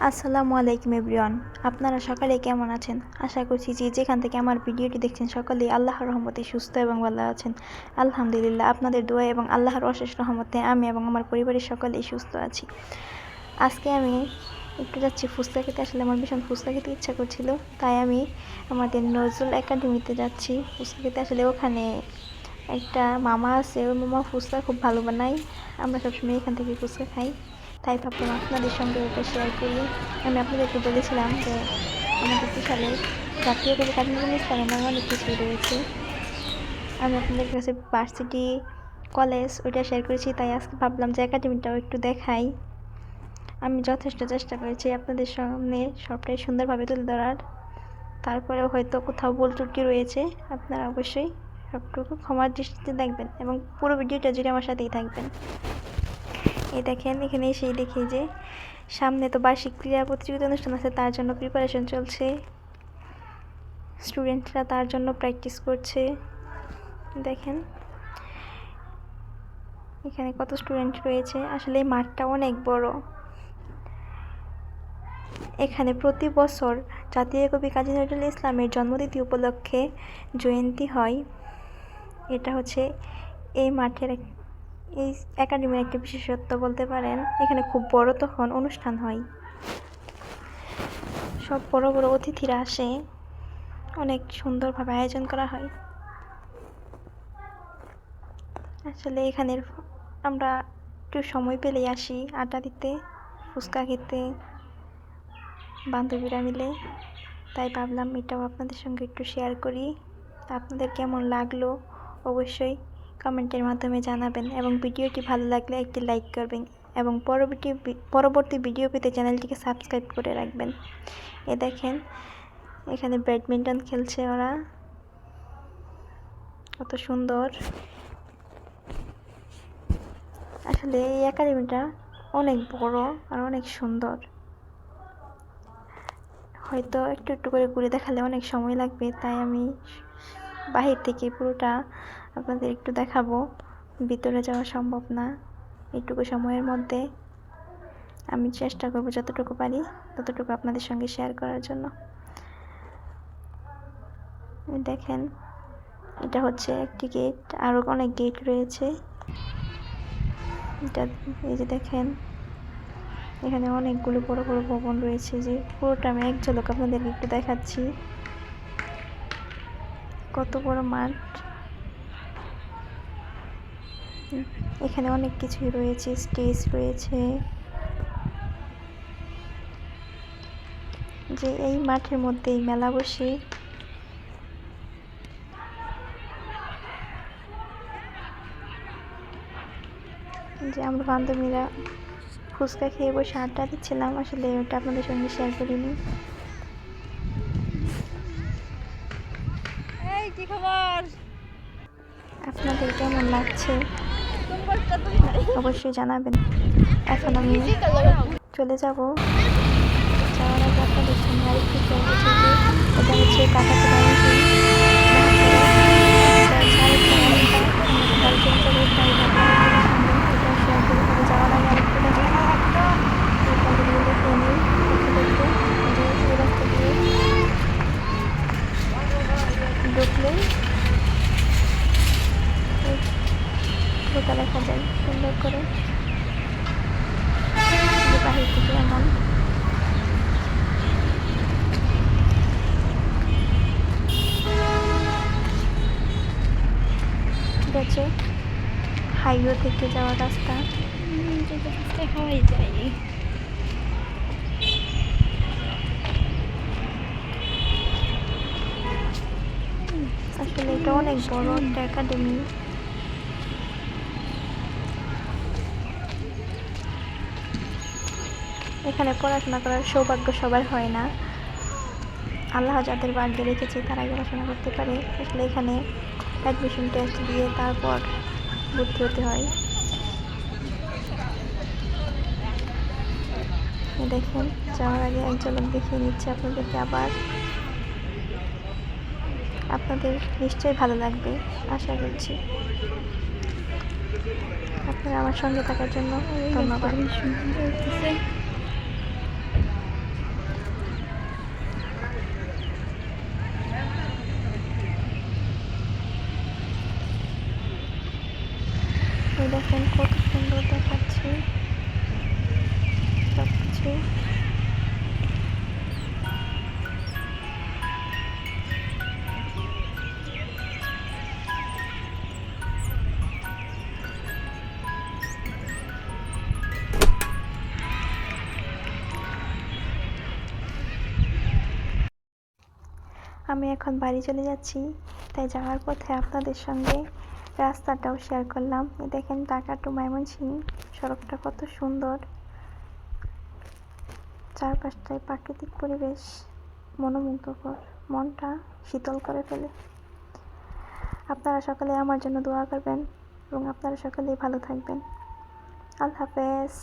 আসসালামু আলাইকুম এভরিওয়ান, আপনারা সকালে কেমন আছেন? আশা করছি যে যেখান থেকে আমার ভিডিওটি দেখছেন সকলেই আল্লাহর রহমতে সুস্থ এবং ভালো আছেন। আলহামদুলিল্লাহ, আপনাদের দোয়া এবং আল্লাহর অশেষ রহমতে আমি এবং আমার পরিবারের সকলেই সুস্থ আছি। আজকে আমি একটু যাচ্ছি ফুচকা খেতে। আসলে আমার ভীষণ ফুচকা খেতে ইচ্ছা করছিল, তাই আমি আমাদের নজরুল একাডেমিতে যাচ্ছি ফুচকা খেতে। আসলে ওখানে একটা মামা আছে, ওই মামা ফুচকা খুব ভালো বানায়। আমরা সবসময় এখান থেকে ফুচকা খাই, তাই ভাবলাম আপনাদের সঙ্গে ওটা শেয়ার করি। আমি আপনাদেরকে বলেছিলাম যে আমাদের বিশালে জাতীয় কবি কাজী নজরুল ইসলামের নামে অনেক কিছুই রয়েছে। আমি আপনাদের কাছে ভার্সিটি, কলেজ ওইটা শেয়ার করেছি, তাই আজকে ভাবলাম যে একাডেমিটাও একটু দেখাই। আমি যথেষ্ট চেষ্টা করেছি আপনাদের সামনে সবটাই সুন্দরভাবে তুলে ধরার। তারপরেও হয়তো কোথাও ভুল ত্রুটি রয়েছে, আপনারা অবশ্যই সবটুকু ক্ষমার দৃষ্টিতে দেখবেন এবং পুরো ভিডিওটা জুড়ে আমার সাথেই থাকবেন। এই দেখেন, এখানে এসেই দেখি যে সামনে তো বার্ষিক ক্রীড়া প্রতিযোগিতা অনুষ্ঠান আছে, তার জন্য প্রিপারেশন চলছে। স্টুডেন্টরা তার জন্য প্র্যাকটিস করছে। দেখেন এখানে কত স্টুডেন্ট রয়েছে। আসলে এই মাঠটা অনেক বড়। এখানে প্রতি বছর জাতীয় কবি কাজী নজরুল ইসলামের জন্মতিথি উপলক্ষে জয়ন্তী হয়। এটা হচ্ছে এই মাঠের এই একাডেমির একটা বিশেষত্ব বলতে পারেন। এখানে খুব বড় তখন অনুষ্ঠান হয়, সব বড় বড় অতিথিরা আসে, অনেক সুন্দরভাবে আয়োজন করা হয়। আসলে এখানে আমরা একটু সময় পেলেই আসি আড্ডা দিতে, ফুচকা খেতে বান্ধবীরা মিলে, তাই ভাবলাম এটাও আপনাদের সঙ্গে একটু শেয়ার করি। আপনাদের কেমন লাগলো অবশ্যই কমেন্টের মাধ্যমে জানাবেন এবং ভিডিওটি ভালো লাগলে একটি লাইক করবেন এবং পরবর্তী ভিডিও পেতে চ্যানেলটিকে সাবস্ক্রাইব করে রাখবেন। এ দেখেন এখানে ব্যাডমিন্টন খেলছে ওরা, কত সুন্দর। আসলে এই একাডেমিটা অনেক বড় আর অনেক সুন্দর। হয়তো একটু একটু করে ঘুরে দেখালে অনেক সময় লাগবে, তাই আমি বাহির থেকে পুরোটা আপনাদের একটু দেখাবো। ভিতরে যাওয়া সম্ভব না এইটুকু সময়ের মধ্যে। আমি চেষ্টা করব যতটুকু পারি ততটুকু আপনাদের সঙ্গে শেয়ার করার জন্য। দেখেন এটা হচ্ছে একটি গেট, আরও অনেক গেট রয়েছে। এটা এই যে দেখেন এখানে অনেকগুলো বড় বড় ভবন রয়েছে, যে পুরোটা আমি এক ঝলক আপনাদেরকে একটু দেখাচ্ছি। কত বড় মাঠ, এখানে অনেক কিছুই রয়েছে, স্টেজ রয়েছে। যে এই মাঠের মধ্যেই মেলা বসে। যে আমরা বান্ধবীরা ফুচকা খেয়ে বসে আড্ডা দিচ্ছিলাম, আসলে ওটা আপনাদের সঙ্গে শেয়ার করিনি। কি খবর? আপনাদের কেমন লাগছে অবশ্যই জানাবেন। এখন আমি চলে যাব, যাওয়ার আগে আপনাদের সঙ্গে আরেকটু শেয়ার করছি যে এটা হচ্ছে কাকাতে বাড়ি। যাওয়ার আগে আরেকটু দেখে নিই দেখতে যে এই রাস্তা দিয়ে ঢুকলেই পুরোটা দেখা যায় সুন্দর করে। বাহির থেকে এমন গেছে হাইওয়ে থেকে যাওয়ার রাস্তা। হয়ে যায়। আসলে এটা অনেক বড় একটা একাডেমি। এখানে পড়াশোনা করার সৌভাগ্য সবার হয় না, আল্লাহ যাদের ভাগ্যে রেখেছে তারাই পড়াশোনা করতে পারে। আসলে এখানে অ্যাডমিশন টেস্ট দিয়ে তারপর ভর্তি হতে হয়। দেখেন যাওয়ার আগে এক ঝলক দেখিয়ে নিচ্ছে আপনাদেরকে আবার। আপনাদের নিশ্চয়ই ভালো লাগবে আশা করছি। আপনারা আমার সঙ্গে থাকার জন্য ধন্যবাদ। দেখেন কত সুন্দর দেখাচ্ছে সব কিছু। আমি এখন বাড়ি চলে যাচ্ছি, তাই যাওয়ার পথে আপনাদের সঙ্গে রাস্তাটাও শেয়ার করলাম। এই দেখেন ঢাকা টু ময়মনসিংহ সড়কটা কত সুন্দর, চারপাশটায় প্রাকৃতিক পরিবেশ মনোমুগ্ধকর, মনটা শীতল করে ফেলে। আপনারা সকলে আমার জন্য দোয়া করবেন এবং আপনারা সকলেই ভালো থাকবেন। আল্লাহ হাফেজ।